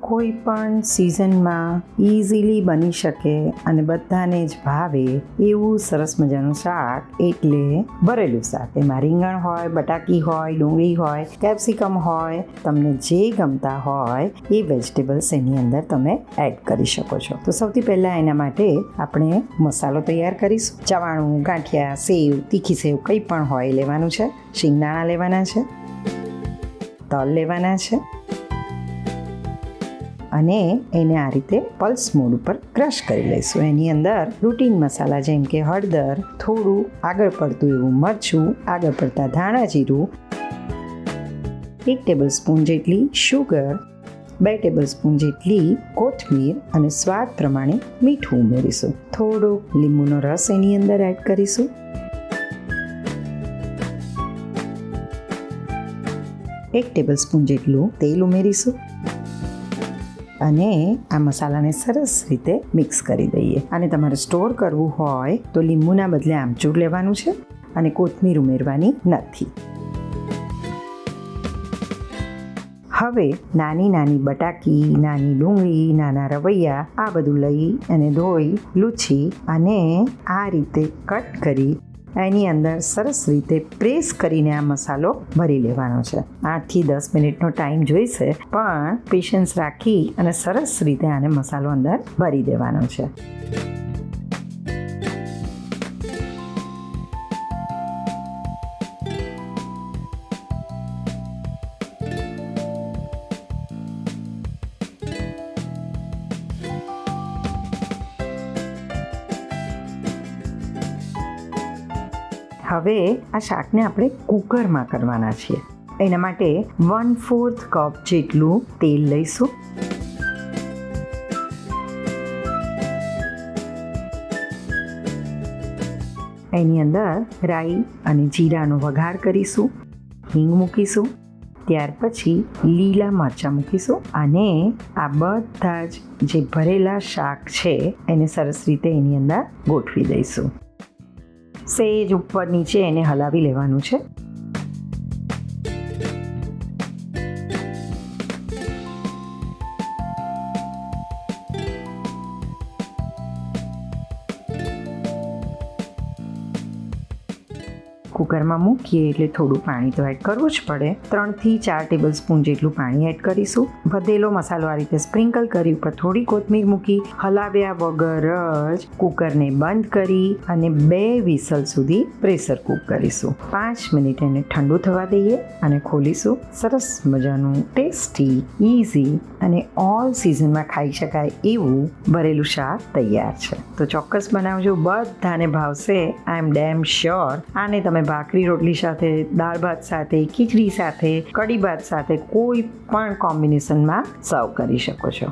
કોઈ પણ સિઝનમાં ઇઝીલી બની શકે અને બધાને જ ભાવે એવું સરસ મજાનું શાક એટલે ભરેલું શાક. એમાં રીંગણ હોય, બટાકી હોય, ડુંગળી હોય, કેપ્સિકમ હોય, તમને જે ગમતા હોય એ વેજીટેબલ્સ એની અંદર તમે એડ કરી શકો છો. તો સૌથી પહેલાં એના માટે આપણે મસાલો તૈયાર કરીશું. ચવાણું, ગાંઠિયા, સેવ, તીખી સેવ કંઈ પણ હોય લેવાનું છે. શિંગદાણા લેવાના છે, તલ લેવાના છે અને એને આ રીતે પલ્સ મોડ ઉપર ક્રશ કરી લઈશું. એની અંદર રૂટીન મસાલા જેમ કે હળદર, થોડું આગળ પડતું એવું મરચું, આગળ પડતા ધાણા જીરું, 1 ટેબલસ્પૂન જેટલી શુગર, 2 ટેબલસ્પૂન જેટલી કોથમીર અને સ્વાદ પ્રમાણે મીઠું ઉમેરીશું. થોડો લીંબુનો રસ એની અંદર એડ કરીશું. એક ટેબલસ્પૂન જેટલું તેલ ઉમેરીશું અને આ મસાલાને સરસ રીતે મિક્સ કરી દઈએ. અને તમારે સ્ટોર કરવું હોય તો લીંબુના બદલે આમચૂર લેવાનું છે અને કોથમીર ઉમેરવાની નથી. હવે નાની નાની બટાકી, નાની ડુંગળી, નાના રવૈયા આ બધું લઈ અને ધોઈ, લૂછી અને આ રીતે કટ કરી એની અંદર સરસ રીતે પ્રેસ કરીને આ મસાલો ભરી લેવાનો છે. 8 થી 10 મિનિટનો ટાઈમ જોઈશે, પણ પેશન્સ રાખી અને સરસ રીતે આને મસાલો અંદર ભરી દેવાનો છે. હવે આ શાકને આપણે કુકરમાં કરવાના છીએ. એના માટે 1/4 કપ જેટલું તેલ લઈશું. એની અંદર રાઈ અને જીરાનો વઘાર કરીશું, હિંગ મૂકીશું, ત્યાર પછી લીલા મરચાં મૂકીશું અને આ બધા જ જે ભરેલા શાક છે એને સરસ રીતે એની અંદર ગોઠવી દઈશું. સેજ ઉપર નીચે એને હલાવી લેવાનું છે. કુકરમાં મૂકીએ એટલે થોડું પાણી તો એડ કરવું જ પડે. 3 થી 4 ટેબલસ્પૂન જેટલું પાણી એડ કરીશું. વધેલો મસાલો આ રીતે સ્પ્રિંકલ કરી ઉપર થોડી કોથમીર મૂકી હલાવ્યા વગર જ કુકરને બંધ કરી અને 2 વિસલ સુધી પ્રેશર કૂક કરીશું. 5 મિનિટ એને ઠંડુ થવા દઈએ અને ખોલીશું. સરસ મજાનું ટેસ્ટી, ઇઝી અને ઓલ સિઝનમાં ખાઈ શકાય એવું ભરેલું શાક તૈયાર છે. તો ચોક્કસ બનાવજો, બધાને ભાવશે. આઈ એમ ડેમ શ્યોર. આને તમે ભાખરી રોટલી સાથે, દાળ ભાત સાથે, ખીચડી સાથે, કઢી ભાત સાથે કોઈ પણ કોમ્બિનેશનમાં સર્વ કરી શકો છો.